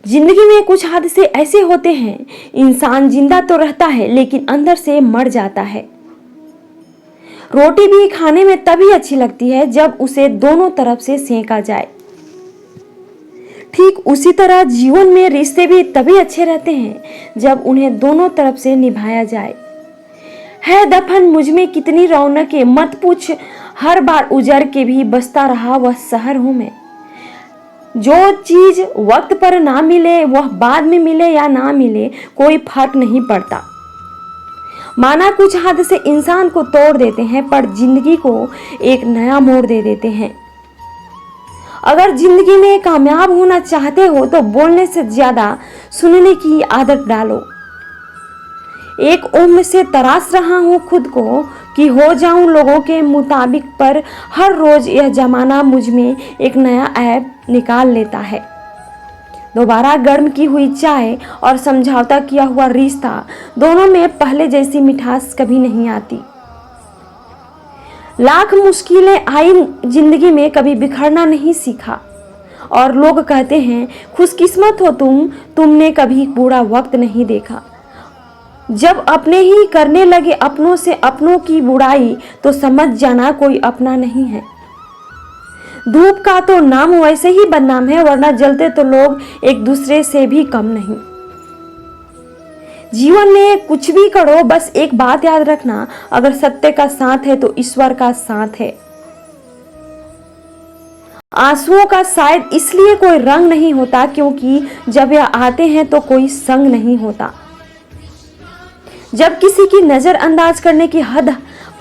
जिंदगी में कुछ हादसे ऐसे होते हैं, इंसान जिंदा तो रहता है लेकिन अंदर से मर जाता है। रोटी भी खाने में तभी अच्छी लगती है जब उसे दोनों तरफ से सेंका जाए। ठीक उसी तरह जीवन में रिश्ते भी तभी अच्छे रहते हैं जब उन्हें दोनों तरफ से निभाया जाए। है दफन मुझ में कितनी रौनकें, मत पूछ हर बार उजड़ के भी बसता रहा वह शहर हूं मैं। जो चीज वक्त पर ना मिले वह बाद में मिले या ना मिले कोई फर्क नहीं पड़ता। माना कुछ हादसे इंसान को तोड़ देते हैं पर जिंदगी को एक नया मोड़ दे देते हैं। अगर जिंदगी में कामयाब होना चाहते हो तो बोलने से ज्यादा सुनने की आदत डालो। एक उम्र से तराश रहा हूं खुद को कि हो जाऊं लोगों के मुताबिक, पर हर रोज यह जमाना मुझ में एक नया ऐब निकाल लेता है। दोबारा गर्म की हुई चाय और समझौता किया हुआ रिश्ता, दोनों में पहले जैसी मिठास कभी नहीं आती। लाख मुश्किलें आई जिंदगी में, कभी बिखरना नहीं सीखा। और लोग कहते हैं खुशकिस्मत हो तुमने कभी बुरा वक्त नहीं देखा। जब अपने ही करने लगे अपनों से अपनों की बुराई तो समझ जाना कोई अपना नहीं है। धूप का तो नाम वैसे ही बदनाम है, वरना जलते तो लोग एक दूसरे से भी कम नहीं। जीवन में कुछ भी करो, बस एक बात याद रखना, अगर सत्य का साथ है तो ईश्वर का साथ है। आंसुओं का शायद इसलिए कोई रंग नहीं होता क्योंकि जब यह आते हैं तो कोई संग नहीं होता। जब किसी की नजरअंदाज करने की हद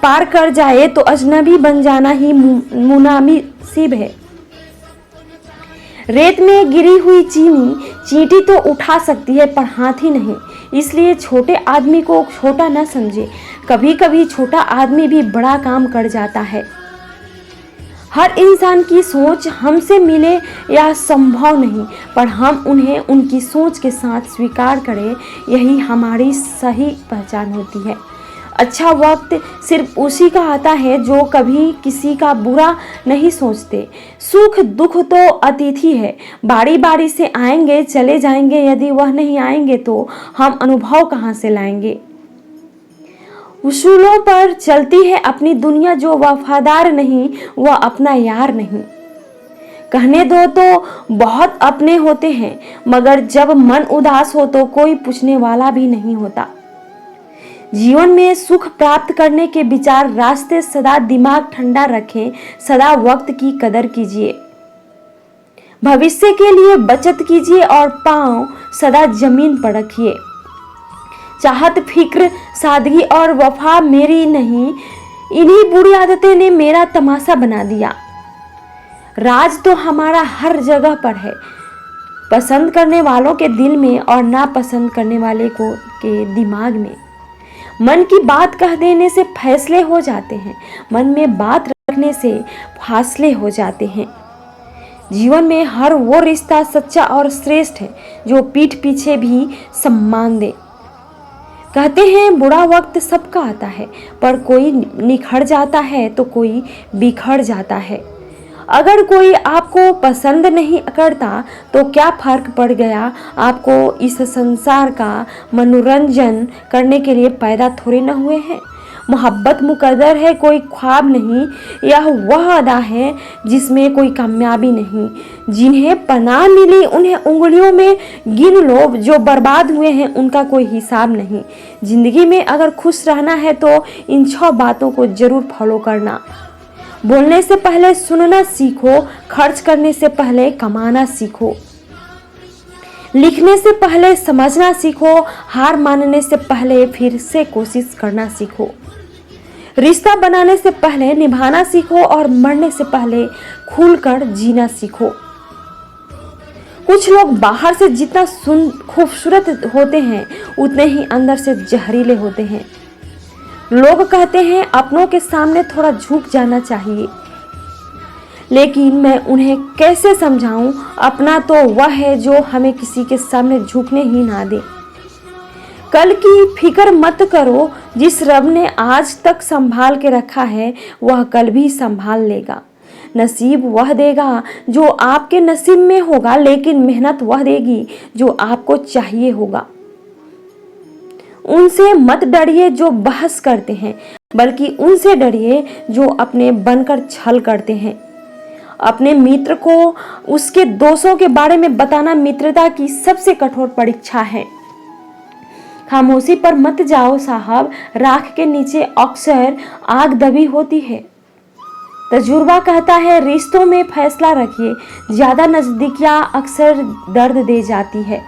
पार कर जाए तो अजनबी बन जाना ही मुनासिब है। रेत में गिरी हुई चींटी तो उठा सकती है पर हाथी नहीं। इसलिए छोटे आदमी को छोटा न समझे, कभी कभी छोटा आदमी भी बड़ा काम कर जाता है। हर इंसान की सोच हमसे मिले यह संभव नहीं, पर हम उन्हें उनकी सोच के साथ स्वीकार करें, यही हमारी सही पहचान होती है। अच्छा वक्त सिर्फ उसी का आता है जो कभी किसी का बुरा नहीं सोचते। सुख दुख तो अतिथि है, बारी बारी से आएंगे चले जाएंगे। यदि वह नहीं आएंगे तो हम अनुभव कहाँ से लाएंगे। उसूलों पर चलती है अपनी दुनिया, जो वफादार नहीं वह अपना यार नहीं। कहने दो तो बहुत अपने होते हैं, मगर जब मन उदास हो तो कोई पूछने वाला भी नहीं होता। जीवन में सुख प्राप्त करने के विचार रास्ते सदा दिमाग ठंडा रखें, सदा वक्त की कदर कीजिए। भविष्य के लिए बचत कीजिए और पांव सदा जमीन पर रखिए। चाहत फिक्र सादगी और वफा मेरी नहीं, इन्हीं बुरी आदतें ने मेरा तमाशा बना दिया। राज तो हमारा हर जगह पर है, पसंद करने वालों के दिल में और नापसंद करने वाले को के दिमाग में। मन की बात कह देने से फैसले हो जाते हैं, मन में बात रखने से फासले हो जाते हैं। जीवन में हर वो रिश्ता सच्चा और श्रेष्ठ है जो पीठ पीछे भी सम्मान दे। कहते हैं बुरा वक्त सबका आता है, पर कोई निखर जाता है तो कोई बिखर जाता है। अगर कोई आपको पसंद नहीं करता तो क्या फर्क पड़ गया, आपको इस संसार का मनोरंजन करने के लिए पैदा थोड़े न हुए हैं। मोहब्बत मुकद्दर है, कोई ख्वाब नहीं। यह वह अदा है जिसमें कोई कामयाबी नहीं। जिन्हें पनाह मिली उन्हें उंगलियों में गिन लो, जो बर्बाद हुए हैं उनका कोई हिसाब नहीं। जिंदगी में अगर खुश रहना है तो इन 6 बातों को जरूर फॉलो करना। बोलने से पहले सुनना सीखो, खर्च करने से पहले कमाना सीखो, लिखने से पहले समझना सीखो, हार मानने से पहले फिर से कोशिश करना सीखो, रिश्ता बनाने से पहले निभाना सीखो और मरने से पहले खुलकर जीना सीखो। कुछ लोग बाहर से जितना खूबसूरत होते हैं उतने ही अंदर से जहरीले होते हैं। लोग कहते हैं अपनों के सामने थोड़ा झुक जाना चाहिए, लेकिन मैं उन्हें कैसे समझाऊं, अपना तो वह है जो हमें किसी के सामने झुकने ही ना दे। कल की फिक्र मत करो, जिस रब ने आज तक संभाल के रखा है वह कल भी संभाल लेगा। नसीब वह देगा जो आपके नसीब में होगा, लेकिन मेहनत वह देगी जो आपको चाहिए होगा। उनसे मत डरिए जो बहस करते हैं, बल्कि उनसे डरिए जो अपने बनकर छल करते हैं। अपने मित्र को उसके दोषों के बारे में बताना मित्रता की सबसे कठोर परीक्षा है। खामोशी पर मत जाओ साहब, राख के नीचे अक्सर आग दबी होती है। तजुर्बा कहता है रिश्तों में फैसला रखिए, ज्यादा नजदीकियां अक्सर दर्द दे जाती है।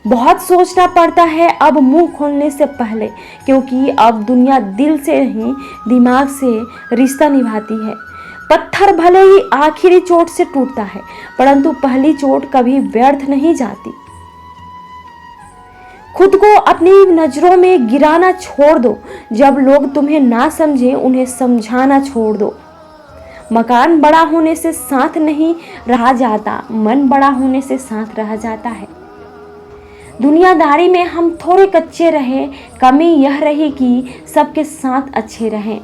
बहुत सोचना पड़ता है अब मुंह खोलने से पहले, क्योंकि अब दुनिया दिल से नहीं दिमाग से रिश्ता निभाती है। पत्थर भले ही आखिरी चोट से टूटता है, परंतु पहली चोट कभी व्यर्थ नहीं जाती। खुद को अपनी नजरों में गिराना छोड़ दो। जब लोग तुम्हें ना समझे, उन्हें समझाना छोड़ दो। मकान बड़ा होने से साथ नहीं रहा जाता, मन बड़ा होने से साथ रहा जाता है। दुनियादारी में हम थोड़े कच्चे रहे, कमी यह रही कि सबके साथ अच्छे रहें।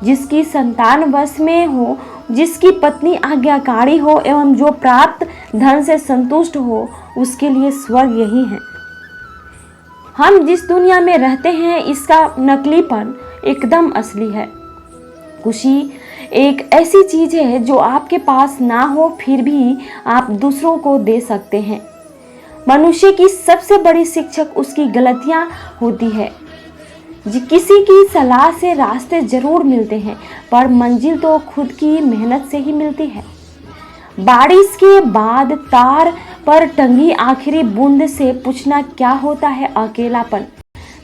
जिसकी संतान वश में हो, जिसकी पत्नी आज्ञाकारी हो एवं जो प्राप्त धन से संतुष्ट हो, उसके लिए स्वर्ग यही है। हम जिस दुनिया में रहते हैं, इसका नकलीपन एकदम असली है। खुशी एक ऐसी चीज है जो आपके पास ना हो, फिर भी आप दूसरों को दे सकते हैं। मनुष्य की सबसे बड़ी शिक्षक उसकी गलतियां होती है। किसी की सलाह से रास्ते जरूर मिलते हैं, पर मंजिल तो खुद की मेहनत से ही मिलती है। बारिश के बाद तार पर टंगी आखिरी बूंद से पूछना क्या होता है अकेलापन।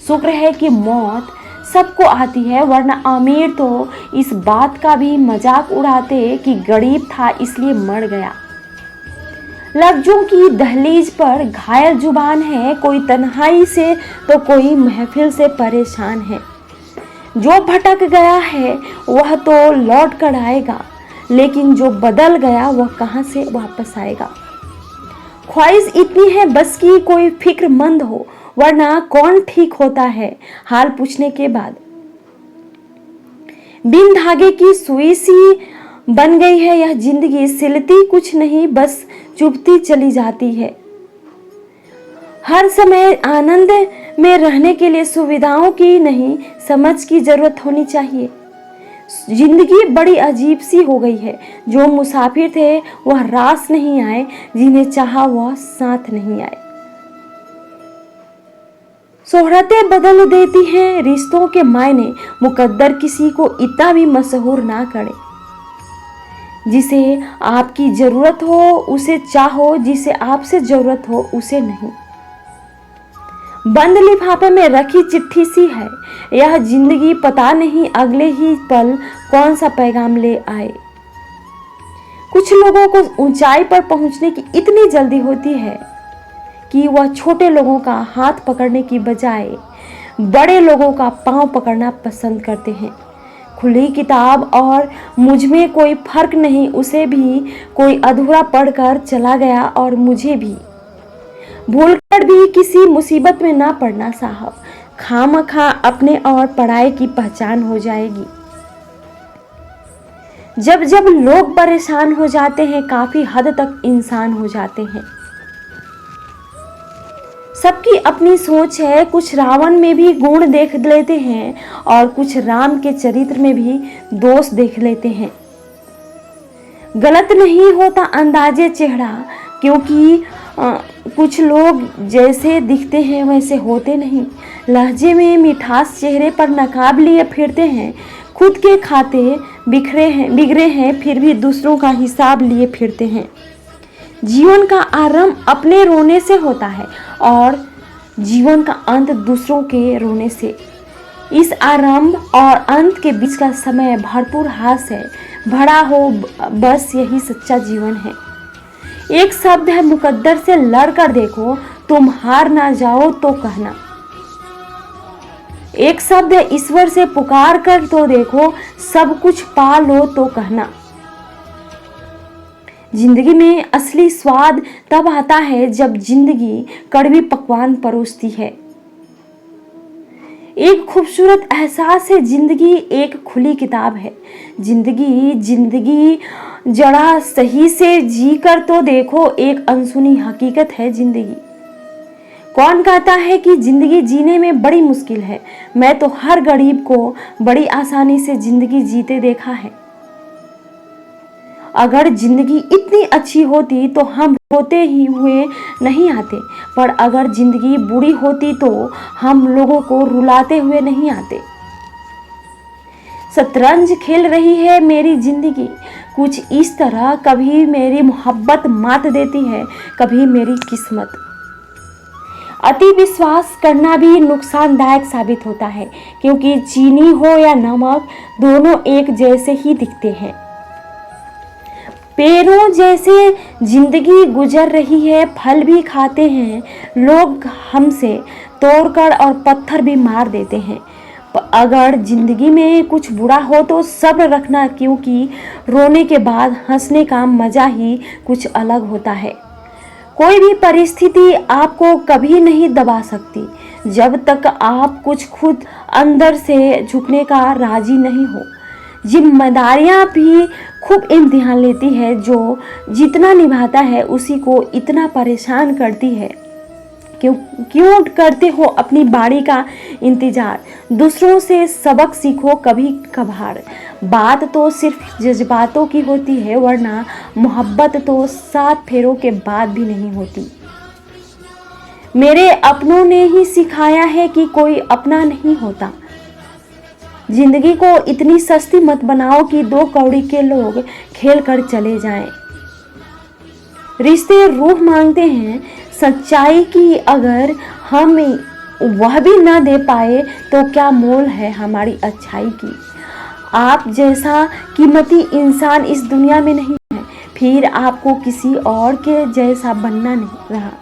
शुक्र है कि मौत सबको आती है, वरना अमीर तो इस बात का भी मजाक उड़ाते कि गरीब था इसलिए मर गया। लफ्जों की दहलीज पर घायल जुबान है, कोई तन्हाई से तो कोई महफिल से परेशान है। जो भटक गया है वह तो लौट कर आएगा, लेकिन जो बदल गया वह कहां से वापस आएगा। ख्वाहिश इतनी है बस कि कोई फिक्रमंद हो, वरना कौन ठीक होता है हाल पूछने के बाद। बिन धागे की सुई सी बन गई है यह जिंदगी, सिलती कुछ नहीं बस चुभती चली जाती है। हर समय आनंद में रहने के लिए सुविधाओं की नहीं, समझ की जरूरत होनी चाहिए। जिंदगी बड़ी अजीब सी हो गई है। जो मुसाफिर थे वह रास नहीं आए, जिन्हें चाहा वह साथ नहीं आए। शोहरतें बदल देती हैं रिश्तों के मायने, मुकद्दर किसी को इतना भी मशहूर ना करे। जिसे आपकी जरूरत हो उसे चाहो, जिसे आपसे जरूरत हो उसे नहीं। बंद लिफाफे में रखी चिट्ठी सी है यह जिंदगी, पता नहीं अगले ही पल कौन सा पैगाम ले आए। कुछ लोगों को ऊंचाई पर पहुंचने की इतनी जल्दी होती है कि वह छोटे लोगों का हाथ पकड़ने की बजाय बड़े लोगों का पांव पकड़ना पसंद करते हैं। खुली किताब और मुझ में कोई फर्क नहीं, उसे भी कोई अधूरा पढ़कर चला गया और मुझे भी। भूलकर भी किसी मुसीबत में ना पड़ना साहब, खामखा अपने और पढ़ाई की पहचान हो जाएगी। जब जब लोग परेशान हो जाते हैं, काफी हद तक इंसान हो जाते हैं। सबकी अपनी सोच है, कुछ रावण में भी गुण देख लेते हैं और कुछ राम के चरित्र में भी दोष देख लेते हैं। गलत नहीं होता अंदाजे चेहरा, क्योंकि कुछ लोग जैसे दिखते हैं वैसे होते नहीं। लहजे में मिठास, चेहरे पर नकाब लिए फिरते हैं। खुद के खाते बिगड़े हैं, फिर भी दूसरों का हिसाब लिए फिरते हैं। जीवन का आरंभ अपने रोने से होता है और जीवन का अंत दूसरों के रोने से। इस आरंभ और अंत के बीच का समय भरपूर हास है, भरा हो, बस यही सच्चा जीवन है। एक शब्द है मुकद्दर से लड़कर देखो, तुम हार ना जाओ तो कहना। एक शब्द है ईश्वर से पुकार कर तो देखो, सब कुछ पा लो तो कहना। जिंदगी में असली स्वाद तब आता है जब जिंदगी कड़वी पकवान परोसती है। एक खूबसूरत एहसास है, जिंदगी एक खुली किताब है। जिंदगी जरा सही से जी कर तो देखो, एक अनसुनी हकीकत है जिंदगी। कौन कहता है कि जिंदगी जीने में बड़ी मुश्किल है? मैं तो हर गरीब को बड़ी आसानी से जिंदगी जीते देखा है। अगर जिंदगी इतनी अच्छी होती तो हम रोते ही हुए नहीं आते, पर अगर जिंदगी बुरी होती तो हम लोगों को रुलाते हुए नहीं आते। शतरंज खेल रही है मेरी जिंदगी कुछ इस तरह, कभी मेरी मोहब्बत मात देती है, कभी मेरी किस्मत। अति विश्वास करना भी नुकसानदायक साबित होता है, क्योंकि चीनी हो या नमक दोनों एक जैसे ही दिखते हैं। पेड़ों जैसे जिंदगी गुजर रही है, फल भी खाते हैं लोग हमसे तोड़कर और पत्थर भी मार देते हैं। अगर जिंदगी में कुछ बुरा हो तो सब्र रखना, क्योंकि रोने के बाद हंसने का मजा ही कुछ अलग होता है। कोई भी परिस्थिति आपको कभी नहीं दबा सकती जब तक आप कुछ खुद अंदर से झुकने का राजी नहीं हो। जिम्मेदारियां भी खूब इम्तिहान लेती है, जो जितना निभाता है उसी को इतना परेशान करती है। क्यों करते हो अपनी बारी का इंतजार? दूसरों से सबक सीखो कभी कभार। बात तो सिर्फ जज्बातों की होती है, वरना मोहब्बत तो 7 फेरों के बाद भी नहीं होती। मेरे अपनों ने ही सिखाया है कि कोई अपना नहीं होता। जिंदगी को इतनी सस्ती मत बनाओ कि 2 कौड़ी के लोग खेल कर चले जाएं। रिश्ते रूह मांगते हैं सच्चाई की, अगर हम वह भी न दे पाए तो क्या मोल है हमारी अच्छाई की। आप जैसा कीमती इंसान इस दुनिया में नहीं है, फिर आपको किसी और के जैसा बनना नहीं रहा।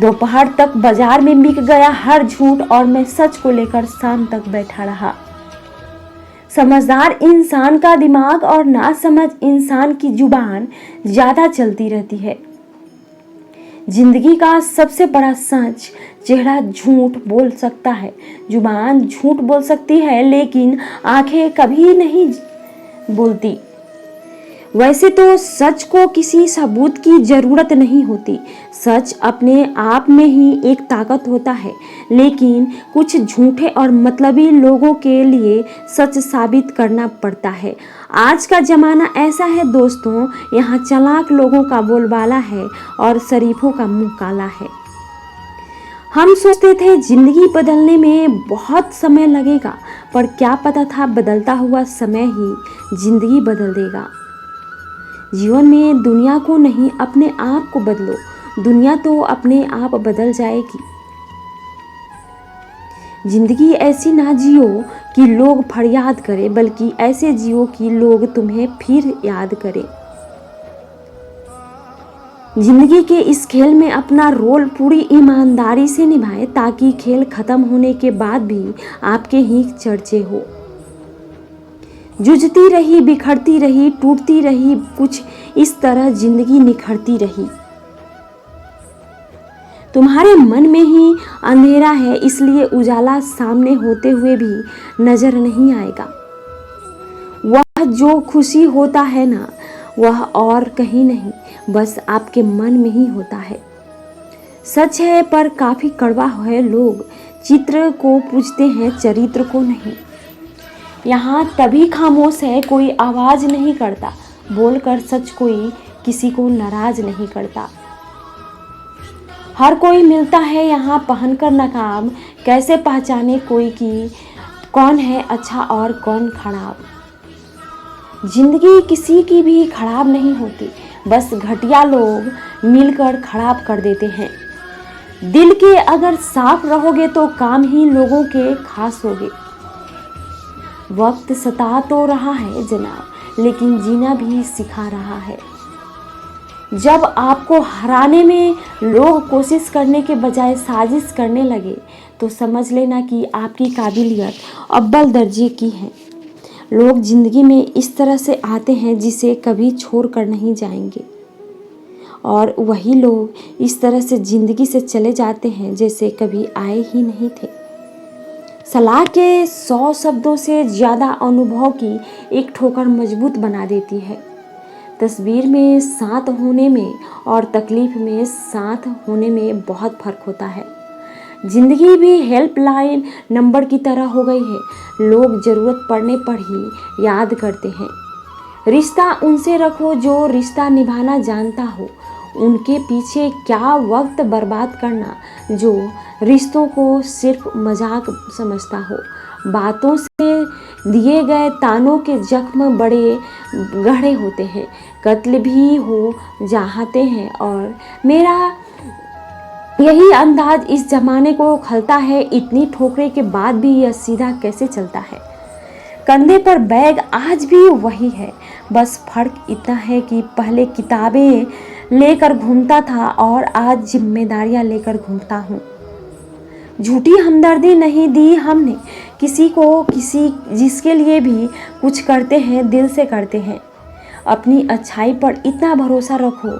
दोपहर तक बाजार में बिक गया हर झूठ, और मैं सच को लेकर शाम तक बैठा रहा। समझदार इंसान का दिमाग और नासमझ इंसान की जुबान ज्यादा चलती रहती है। जिंदगी का सबसे बड़ा सच, चेहरा झूठ बोल सकता है, जुबान झूठ बोल सकती है, लेकिन आंखें कभी नहीं बोलती। वैसे तो सच को किसी सबूत की जरूरत नहीं होती। सच अपने आप में ही एक ताकत होता है, लेकिन कुछ झूठे और मतलबी लोगों के लिए सच साबित करना पड़ता है। आज का जमाना ऐसा है दोस्तों, यहाँ चालाक लोगों का बोलबाला है और शरीफों का मुंह काला है। हम सोचते थे जिंदगी बदलने में बहुत समय लगेगा, पर क्या पता था बदलता हुआ समय ही जिंदगी बदल देगा। जीवन में दुनिया को नहीं, अपने आप को बदलो, दुनिया तो अपने आप बदल जाएगी। जिंदगी ऐसी ना जियो कि लोग फरियाद करें, बल्कि ऐसे जियो कि लोग तुम्हें फिर याद करें। जिंदगी के इस खेल में अपना रोल पूरी ईमानदारी से निभाएं, ताकि खेल खत्म होने के बाद भी आपके ही चर्चे हो। जूझती रही, बिखरती रही, टूटती रही, कुछ इस तरह जिंदगी निखरती रही। तुम्हारे मन में ही अंधेरा है, इसलिए उजाला सामने होते हुए भी नजर नहीं आएगा। वह जो खुशी होता है ना, वह और कहीं नहीं, बस आपके मन में ही होता है। सच है पर काफी कड़वा है, लोग चित्र को पूजते हैं, चरित्र को नहीं। यहाँ तभी खामोश है, कोई आवाज नहीं करता, बोलकर सच कोई किसी को नाराज नहीं करता। हर कोई मिलता है यहाँ पहनकर नकाब, कैसे पहचाने कोई कि कौन है अच्छा और कौन खराब। जिंदगी किसी की भी खराब नहीं होती, बस घटिया लोग मिलकर खराब कर देते हैं। दिल के अगर साफ रहोगे तो काम ही लोगों के खास होगे। वक्त सता तो रहा है जनाब, लेकिन जीना भी सिखा रहा है। जब आपको हराने में लोग कोशिश करने के बजाय साजिश करने लगे, तो समझ लेना कि आपकी काबिलियत अव्वल दर्जे की है। लोग जिंदगी में इस तरह से आते हैं जिसे कभी छोड़ कर नहीं जाएंगे, और वही लोग इस तरह से जिंदगी से चले जाते हैं जैसे कभी आए ही नहीं थे। सलाह के 100 शब्दों से ज़्यादा अनुभव की एक ठोकर मजबूत बना देती है। तस्वीर में साथ होने में और तकलीफ में साथ होने में बहुत फर्क होता है। जिंदगी भी हेल्पलाइन नंबर की तरह हो गई है। लोग ज़रूरत पड़ने पर ही याद करते हैं। रिश्ता उनसे रखो जो रिश्ता निभाना जानता हो। उनके पीछे क्या वक्त बर्बाद करना जो रिश्तों को सिर्फ मजाक समझता हो। बातों से दिए गए तानों के जख्म बड़े गहरे होते हैं। कत्ल भी हो चाहते हैं और मेरा यही अंदाज इस जमाने को खलता है। इतनी ठोकरे के बाद भी यह सीधा कैसे चलता है। कंधे पर बैग आज भी वही है, बस फर्क इतना है कि पहले किताबें लेकर घूमता था और आज जिम्मेदारियां लेकर घूमता हूँ। झूठी हमदर्दी नहीं दी हमने किसी को, किसी जिसके लिए भी कुछ करते हैं दिल से करते हैं। अपनी अच्छाई पर इतना भरोसा रखो,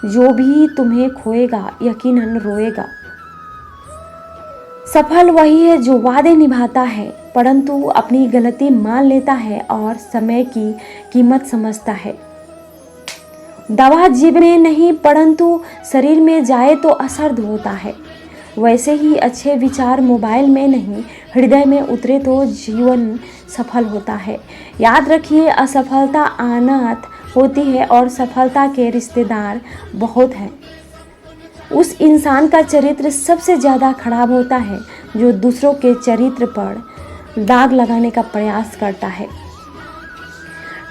जो भी तुम्हें खोएगा यकीनन रोएगा। सफल वही है जो वादे निभाता है परंतु अपनी गलती मान लेता है और समय की कीमत समझता है। दवा जीभ में नहीं परंतु शरीर में जाए तो असर होता है। वैसे ही अच्छे विचार मोबाइल में नहीं हृदय में उतरे तो जीवन सफल होता है। याद रखिए, असफलता अनाथ होती है और सफलता के रिश्तेदार बहुत हैं। उस इंसान का चरित्र सबसे ज़्यादा खराब होता है जो दूसरों के चरित्र पर दाग लगाने का प्रयास करता है।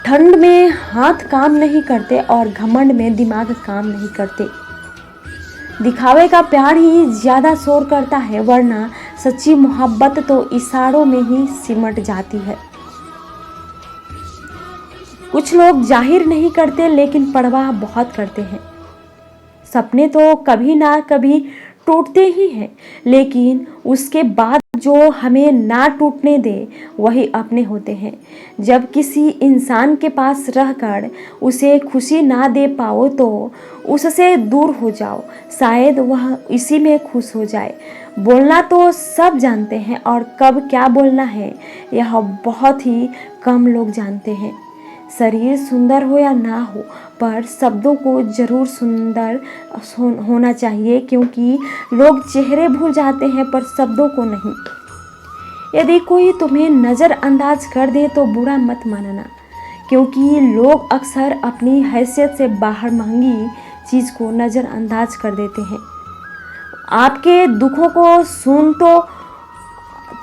ठंड में हाथ काम नहीं करते और घमंड में दिमाग काम नहीं करते। दिखावे का प्यार ही ज़्यादा शोर करता है, वरना सच्ची मोहब्बत तो इशारों में ही सिमट जाती है। कुछ लोग जाहिर नहीं करते लेकिन परवाह बहुत करते हैं। सपने तो कभी ना कभी टूटते ही हैं, लेकिन उसके बाद जो हमें ना टूटने दे वही अपने होते हैं। जब किसी इंसान के पास रहकर उसे खुशी ना दे पाओ तो उससे दूर हो जाओ, शायद वह इसी में खुश हो जाए। बोलना तो सब जानते हैं और कब क्या बोलना है यह बहुत ही कम लोग जानते हैं। शरीर सुंदर हो या ना हो पर शब्दों को जरूर सुंदर होना चाहिए, क्योंकि लोग चेहरे भूल जाते हैं पर शब्दों को नहीं। यदि कोई तुम्हें नज़रअंदाज कर दे तो बुरा मत मानना, क्योंकि लोग अक्सर अपनी हैसियत से बाहर महंगी चीज़ को नज़रअंदाज कर देते हैं। आपके दुखों को सुन तो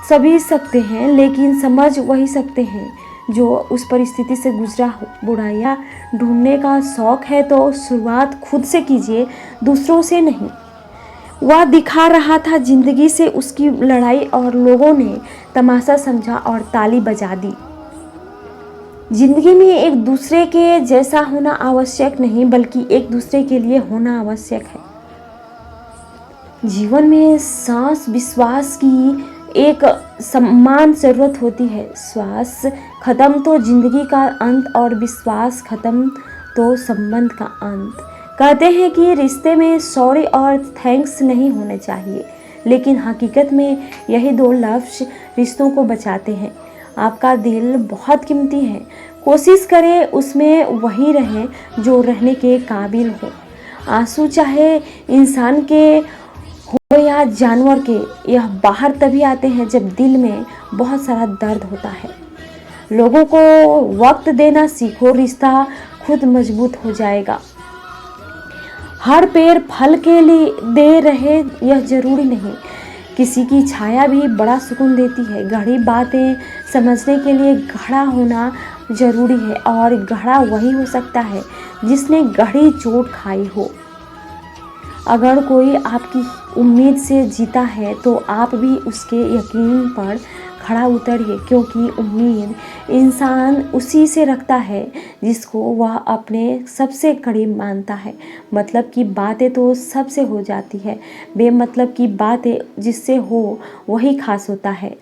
सभी सकते हैं लेकिन समझ वही सकते हैं जो उस परिस्थिति से गुजरा हो। बुराइयां ढूंढने का शौक है तो शुरुआत खुद से कीजिए, दूसरों से नहीं। वह दिखा रहा था जिंदगी से उसकी लड़ाई और लोगों ने तमाशा समझा और ताली बजा दी। जिंदगी में एक दूसरे के जैसा होना आवश्यक नहीं बल्कि एक दूसरे के लिए होना आवश्यक है। जीवन में सांस विश्वास की एक समान ज़रूरत होती है। श्वास खत्म तो जिंदगी का अंत और विश्वास खत्म तो संबंध का अंत। कहते हैं कि रिश्ते में सॉरी और थैंक्स नहीं होने चाहिए, लेकिन हकीकत में यही दो लफ्ज़ रिश्तों को बचाते हैं। आपका दिल बहुत कीमती है, कोशिश करें उसमें वही रहे जो रहने के काबिल हो। आंसू चाहे इंसान के हो या जानवर के, यह बाहर तभी आते हैं जब दिल में बहुत सारा दर्द होता है। लोगों को वक्त देना सीखो, रिश्ता खुद मजबूत हो जाएगा। हर पेड़ फल के लिए दे रहे यह जरूरी नहीं। किसी की छाया भी बड़ा सुकून देती है। गहरी बातें समझने के लिए गहरा होना जरूरी है और गहरा वही हो सकता है जिसने गहरी चोट खाई हो। अगर कोई आपकी उम्मीद से जीता है तो आप भी उसके यकीन पर खड़ा उतरिए, क्योंकि उम्मीद इंसान उसी से रखता है जिसको वह अपने सबसे करीब मानता है। मतलब की बातें तो सबसे हो जाती है, बेमतलब की बातें जिससे हो वही खास होता है।